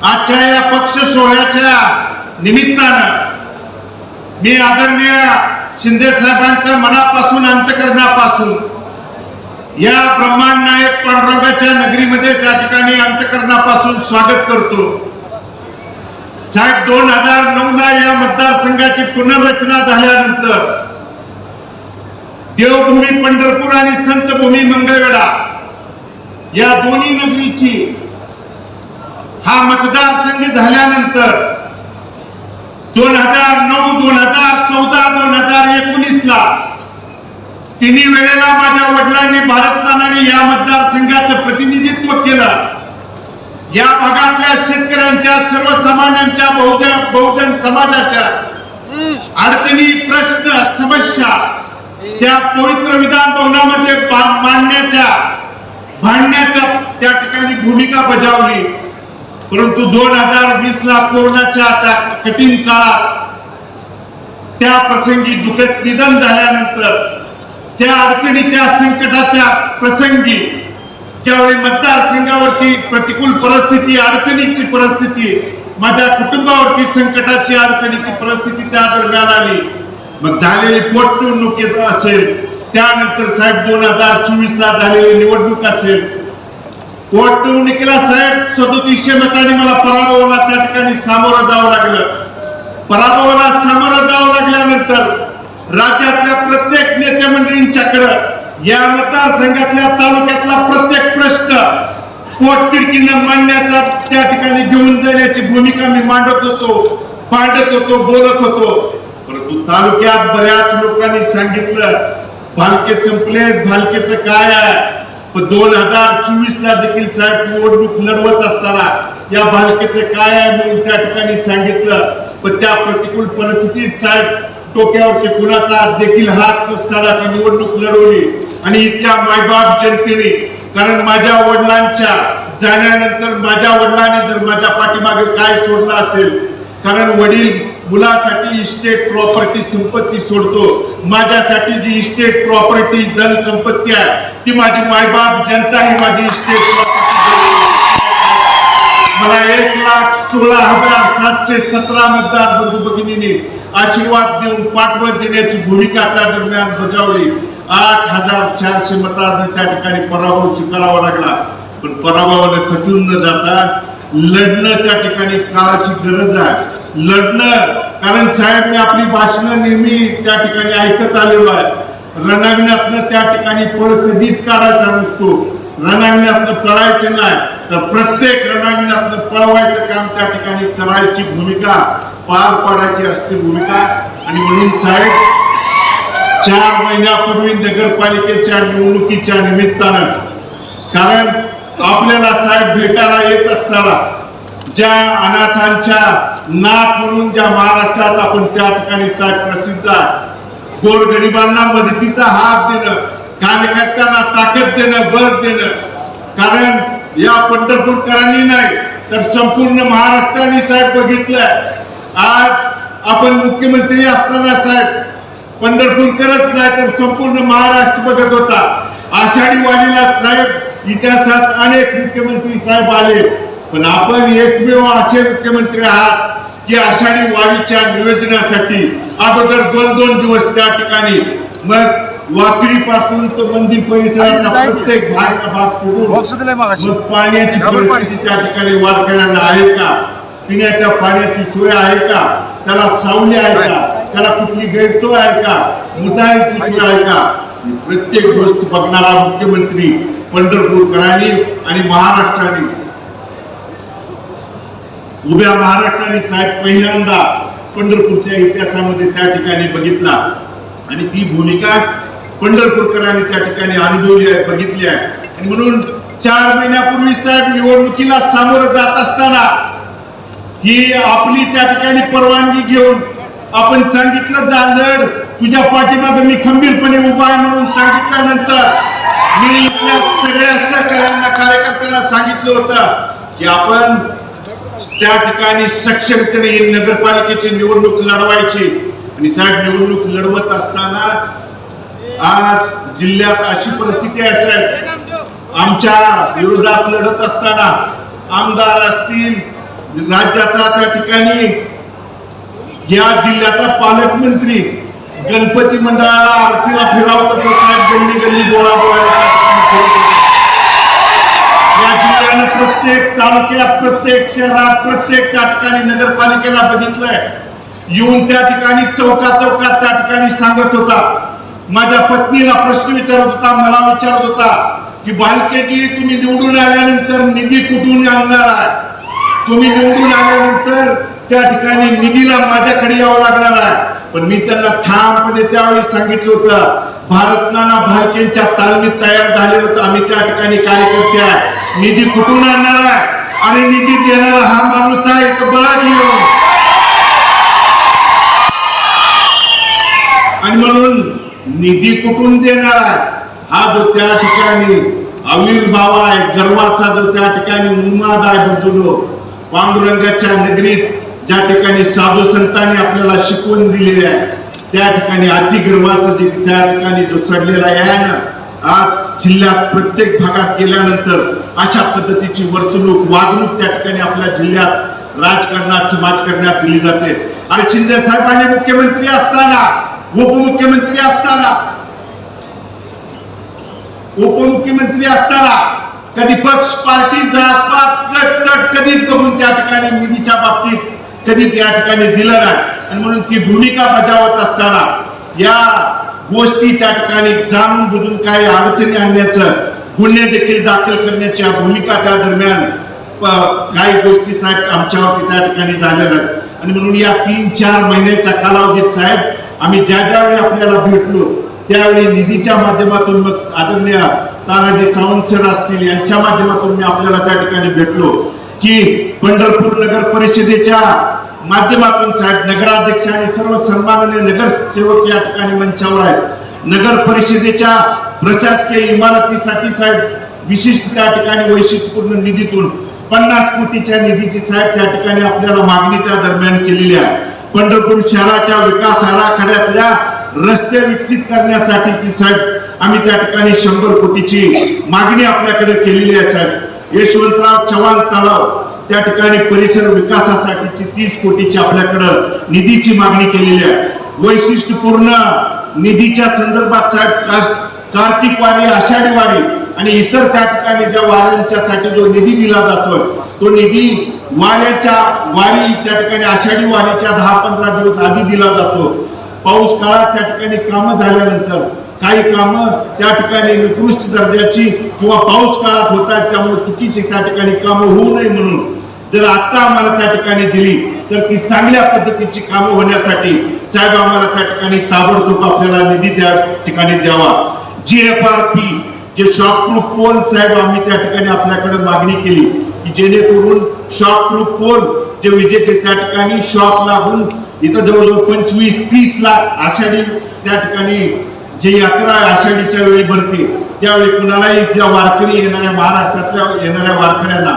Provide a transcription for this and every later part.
आजच्या या पक्ष सोहळ्याच्या निमित्तानं मी आदरणीय शिंदे साहेबांच्या मनापासून अंतःकरणापासून या ब्रह्मांड नायक पांडुरंगाच्या नगरीमध्ये त्या ठिकाणी अंतःकरणापासून स्वागत करतो। साहेब 2009 ला या मतदारसंघाची पुनर्रचना झाल्यानंतर देवभूमी पंढरपूर आणि संतभूमी मंगळवेढा या दोन्ही नगरीची हा मतदारसंघ झाल्यानंतर 2009, 2014, 2019 ला तिन्ही वेळेला माझ्या वडिलांनी भारतनानाने या मतदारसंघाचं प्रतिनिधित्व केलं। या भागातल्या शेतकऱ्यांच्या, सर्वसामान्यांच्या, बहुजन समाजाच्या अडचणी, प्रश्न, समस्या त्या पवित्र विधान भवनामध्ये भांडण्याच्या त्या ठिकाणी भूमिका बजावली। परंतु 2020 ला कोरोनाच्या त्या कठीण काळात त्या प्रसंगी दुःखद निधन झाल्यानंतर त्या अडचणीच्या, संकटाच्या प्रसंगी ज्यावेळी मतदारसंघावरती प्रतिकूल परिस्थिती, अडचणीची परिस्थिती, माझ्या कुटुंबावरती संकटाची, अडचणीची परिस्थिती त्या दरम्यान आली। मग झालेली पोटनिवडणूक असेल, त्यानंतर साहेब 2024 ला झालेली निवडणूक असेल, पोटनिवडणुकीला साहेब 3700 मतांनी मला पराभवाला त्या ठिकाणी सामोरं जावं लागलं। पराभवाला सामोरं जावं लागल्यानंतर राज्यातल्या प्रत्येक नेते मंडळींच्याकडे या मतदारसंघातल्या, तालुक्यातला प्रत्येक प्रश्न पोटतिडकीनं मांडण्याचा त्या ठिकाणी घेऊन जाण्याची भूमिका मी मांडत होतो, बोलत होतो। परंतु तालुक्यात बऱ्याच लोकांनी सांगितलं भालके संपलेत, भालकेचं काय आहे। पण 2024 ला देखील साहेब निवडणूक लढवत असताना या भालकेचं काय आहे म्हणून त्या ठिकाणी सांगितलं। पण त्या प्रतिकूल परिस्थितीत साहेब डोक्यावरती कुणाचा देखील हात नसताना ती निवडणूक लढवली आणि इथल्या मायबाप जनतेने, कारण माझ्या वडिलांच्या जाण्यानंतर माझ्या वडिलांनी जर माझ्या पाठीमागे काय सोडलं असेल, कारण वडील मुलासाठी इस्टेट प्रॉपर्टी संपत्ती सोडतो, माझ्यासाठी जी इस्टेट प्रॉपर्टी धन संपत्ती आहे ती माझी मायबाप जनता ही माझी इस्टेट प्रॉपर्टी। मला 1,16,717 मतदार बंधू भगिनींनी आशीर्वाद देऊन पाठबळ देण्याची भूमिका त्या दरम्यान बजावली। 8,400 मतांनी त्या ठिकाणी पराभव स्वीकारावा लागला। पण पराभवाला खचून न जाता लढणं त्या ठिकाणी काळाची गरज आहे। लढणं, कारण साहेब मी आपली भाषणं नेहमी त्या ठिकाणी ऐकत आलेलो आहे। रणांगणातनं त्या ठिकाणी पळ कधीच काढायचा नसतो, रणांगणातनं पळायचं नाही तर प्रत्येक रणांगणातनं पळवायचं काम त्या ठिकाणी करायची भूमिका, पार पाडायची असते भूमिका। आणि म्हणून साहेब 4 महिन्यापूर्वी नगरपालिकेच्या निवडणुकीच्या निमित्तानं, कारण आपल्याला साहेब भेटायला येत असताना ज्या अनाथांच्या नाथ म्हणून ज्या महाराष्ट्रात आपण त्या ठिकाणी साहेब प्रसिद्ध आहे, गोरगरिबांना मदतीचा हात देणं, कार्यकर्त्यांना ताकद देणं, बळ देणं, कारण या पंढरपूरकरांनी नाही तर संपूर्ण महाराष्ट्राने साहेब बघितलंय। आज आपण मुख्यमंत्री असताना साहेब पंढरपूरकरच नाही तर संपूर्ण महाराष्ट्र बघत होता। आषाढी वारीला साहेब इतिहासात अनेक मुख्यमंत्री साहेब आले, पण आपण एकमेव असे मुख्यमंत्री आहात की आषाढी वारीच्या नियोजनासाठी अगोदर 2-2 दिवस त्या ठिकाणी, मग वाकडी पासून तर मंदिर परिसराचा प्रत्येक भाग फिरून पाण्याची परिस्थिती त्या ठिकाणी वारकऱ्यांना आहे का, पिण्याच्या पाण्याची सोय आहे का, त्याला सावली आहे का, त्याला कुठली गैरसोय आहे का, मुताईची सोय आहे का, प्रत्येक गोष्ट बघणारा मुख्यमंत्री पंढरपूरकरांनी आणि महाराष्ट्राने, उभ्या महाराष्ट्राने साहेब पहिल्यांदा पंढरपूरच्या इतिहासामध्ये त्या ठिकाणी बघितला। आणि ती भूमिका पंढरपूरकरांनी त्या ठिकाणी अनुभवली आहे, बघितली आहे। आणि म्हणून 4 महिन्यापूर्वी साहेब निवडणुकीला सामोरं जात असताना ही आपली त्या ठिकाणी परवानगी घेऊन आपण सांगितलं जा लढ, तुझ्या पाठीमागे मी खंबीरपणे उभा आहे म्हणून सांगितल्यानंतर मी इथल्या सगळ्या सहकाऱ्यांना, कार्यकर्त्यांना सांगितलं होतं की आपण त्या ठिकाणी सक्षमतेने ही नगरपालिकेची निवडणूक लढवायची। आणि साहेब निवडणूक लढवत असताना आज जिल्ह्यात अशी परिस्थिती आहे साहेब, आमच्या विरोधात लढत असताना आमदार असतील, राज्याचा त्या ठिकाणी या जिल्ह्याचा पालकमंत्री गणपती मंडळाला आरतीला फिरावत असं गल्ली गल्ली बोळा बोळा या जिल्ह्यानं प्रत्येक तालुक्यात प्रत्येक शहरात प्रत्येक त्या ठिकाणी नगरपालिकेला बघितलंय. येऊन त्या ठिकाणी चौकात त्या ठिकाणी सांगत होता. माझ्या पत्नीला प्रश्न विचारत होता, मला विचारत होता की बालकेजी तुम्ही निवडून आल्यानंतर निधी कुठून आणणार आहे? तुम्ही निवडून आल्यानंतर त्या ठिकाणी निधीला माझ्याकडे यावं लागणार आहे. पण मी त्यांना ठामपणे त्यावेळी सांगितलं होतं, भारत नाना भालकेंच्या तालमीत तयार झालेलं होतं. आम्ही त्या ठिकाणी कार्यकर्ते आहे. निधी कुठून आणणार आहे आणि निधी देणारा हा माणूस आहे तर बळा घेऊन. आणि म्हणून निधी कुठून देणार आहे हा जो त्या ठिकाणी आविर्भाव आहे, गर्वाचा जो त्या ठिकाणी उन्माद आहे बंधूंनो, पांडुरंगाच्या नगरीत ज्या ठिकाणी साधू संतांनी आपल्याला शिकवण दिलेली आहे त्या ठिकाणी अतिगर्वाचं जे त्या ठिकाणी जो चढलेला आहे ना, आज जिल्ह्यात प्रत्येक भागात गेल्यानंतर अशा पद्धतीची वर्तणूक वागणूक त्या ठिकाणी आपल्या जिल्ह्यात राजकारणात समाजकारणात दिली जाते. अरे शिंदे साहेबांनी मुख्यमंत्री असताना उपमुख्यमंत्री असताना कधी पक्ष पार्टी जात पात कट कट कधीच बघून त्या ठिकाणी निधीच्या बाबतीत कधी त्या ठिकाणी दिलं नाही. आणि म्हणून ती भूमिका बजावत असताना या गोष्टी त्या ठिकाणी जाणून बुजून काही अडचणी आणण्याचं, गुन्हे देखील दाखल करण्याच्या भूमिका त्या दरम्यान काही गोष्टी साहेब आमच्यावरती त्या ठिकाणी झालेल्या आहेत. आणि म्हणून या 3-4 महिन्याच्या कालावधीत साहेब आम्ही ज्यावेळी आपल्याला भेटलो त्यावेळी निधीच्या माध्यमातून, मग आदरणीय तानाजी सावंत सर असतील यांच्या माध्यमातून मी आपल्याला त्या ठिकाणी भेटलो की पंढरपूर नगर परिषदेच्या माध्यमातून साहेब नगराध्यक्ष आणि सर्व सन्माननीय नगरसेवक या ठिकाणी मंचावर आहेत. नगर परिषदेच्या प्रशासकीय इमारतीसाठी साहेब विशिष्ट त्या ठिकाणी वैशिष्ट्यपूर्ण निधीतून 50 कोटीच्या निधीची साहेब त्या ठिकाणी आपल्याला मागणी त्या दरम्यान केलेली आहे. पंढरपूर शहराच्या विकास आराखड्यातल्या रस्ते विकसित करण्यासाठीची साहेब आम्ही त्या ठिकाणी 100 कोटीची मागणी आपल्याकडे केलेली आहे साहेब. यशवंतराव चव्हाण तलाव त्या ठिकाणी परिसर विकासासाठीची 30 कोटीची आपल्याकडे निधीची मागणी केलेली आहे. वैशिष्ट्यपूर्ण निधीच्या संदर्भात साहेब कार्तिक वारी, आषाढी वारी आणि इतर त्या ठिकाणी ज्या वाऱ्यांच्यासाठी जो निधी दिला जातोय तो निधी वारी त्या ठिकाणी आषाढी वारीच्या 10-15 दिवस आधी दिला जातो. पाऊस काळात त्या ठिकाणी कामं झाल्यानंतर काही कामं त्या ठिकाणी निकृष्ट दर्जाची किंवा पाऊस काळात होतात त्यामुळे चुकीची त्या ठिकाणी कामं होऊ नये म्हणून जर आता आम्हाला त्या ठिकाणी दिली तर ती चांगल्या पद्धतीची कामं होण्यासाठी साहेब आम्हाला त्या ठिकाणी ताबडतोब आपल्याला निधी त्या ठिकाणी द्यावा. GFRP जे शॉकप्रूफ पोल साहेब आम्ही त्या ठिकाणी आपल्याकडे मागणी केली की जेणेकरून शॉकप्रूफ पोल जे विजेचे त्या ठिकाणी शॉक लागून इथं जवळजवळ 25-30 लाख आषाढी त्या ठिकाणी जे यात्रा आषाढीच्या वेळी भरते त्यावेळी कुणालाही इथल्या वारकरी येणाऱ्या महाराष्ट्रातल्या येणाऱ्या वारकऱ्यांना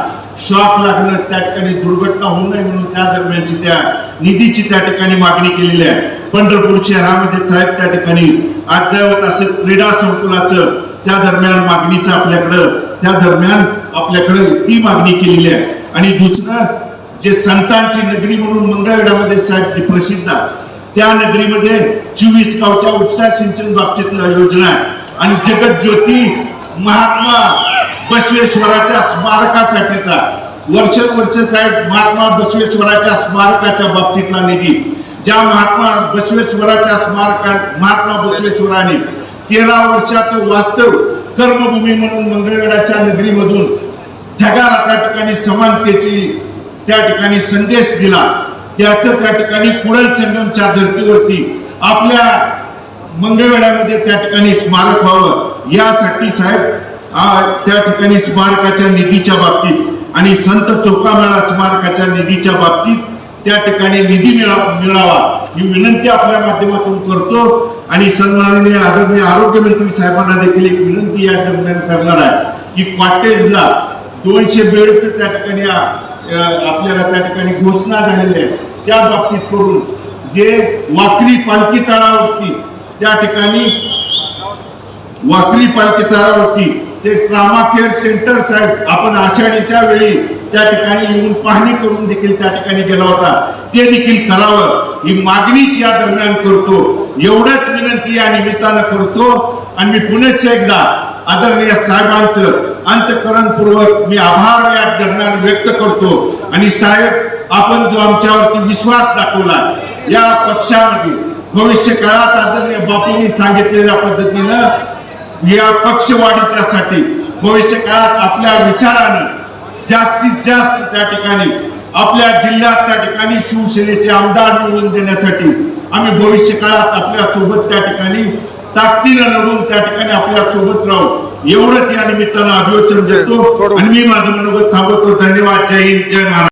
शॉक लागणं त्या ठिकाणी दुर्घटना होऊ नये म्हणून त्या दरम्यानची त्या निधीची त्या ठिकाणी मागणी केलेली आहे. पंढरपूर शहरामध्ये साहेब त्या ठिकाणी अद्ययावत असं क्रीडा संकुलाचं त्या दरम्यान मागणीचं आपल्याकडे ती मागणी केलेली आहे. आणि दुसरं जे संतांची नगरी म्हणून मंगळवेढ्यामध्ये साहेब जी प्रसिद्ध आहे त्या नगरीमध्ये 24 गावच्या उपसा सिंचन बाबतीतला योजना आहे. आणि जगत ज्योती महात्मा बसवेश्वराच्या स्मारकासाठीचा वर्षोवर्ष साहेब महात्मा बसवेश्वराच्या स्मारकाच्या बाबतीतला निधी ज्या महात्मा बसवेश्वराने 13 वर्षाचं वास्तव कर्मभूमी म्हणून मंगळवेढ्याच्या नगरीमधून जगाला त्या ठिकाणी समानतेची त्या ठिकाणी संदेश दिला. त्याचं त्या ठिकाणी कुडल संगमच्या धर्तीवरती आपल्या मंगळवेढ्यामध्ये त्या ठिकाणी स्मारक व्हावं यासाठी साहेब त्या ठिकाणी स्मारकाच्या निधीच्या बाबतीत आणि संत चोखामेळा स्मारकाच्या निधीच्या बाबतीत त्या ठिकाणी निधी मिळावा ही विनंती आपल्या माध्यमातून करतो. आणि सन्माननीय आदरणीय आरोग्यमंत्री साहेबांना देखील एक विनंती या दरम्यान करणार आहे की कॉटेजला 200 बेडचं त्या ठिकाणी आपल्याला त्या ठिकाणी घोषणा झालेली आहे त्या बाबतीत करून जे वाकरी पालखी तळावरती त्या ते ट्रामा केअर सेंटर साहेब आपण आषाढीच्या वेळी त्या ठिकाणी येऊन पाहणी करून देखील त्या ठिकाणी गेला होता, ते देखील करावं ही मागणीच या दरम्यान करतो. एवढंच विनंती या निमित्तानं करतो आणि मी पुन्हा एकदा आदरणीय साहेबांचं अंतःकरणपूर्वक मी आभार या दरम्यान व्यक्त करतो. आणि साहेब आपण जो आमच्यावरती विश्वास दाखवला या पक्षामध्ये भविष्य काळात आदरणीय बापूंनी सांगितलेल्या पद्धतीनं या पक्षवाढीच्यासाठी भविष्य काळात आपल्या विचारानं जास्तीत जास्त त्या ठिकाणी आपल्या जिल्ह्यात त्या ठिकाणी शिवसेनेचे आमदार निवडून देण्यासाठी आम्ही भविष्य काळात आपल्या सोबत त्या ठिकाणी ताकदीनं लढून त्या ठिकाणी आपल्या सोबत राहू एवढंच या निमित्तानं अभिवचन देतो आणि मी माझं मनोगत थांबवतो. धन्यवाद. जय हिंद, जय महाराष्ट्र.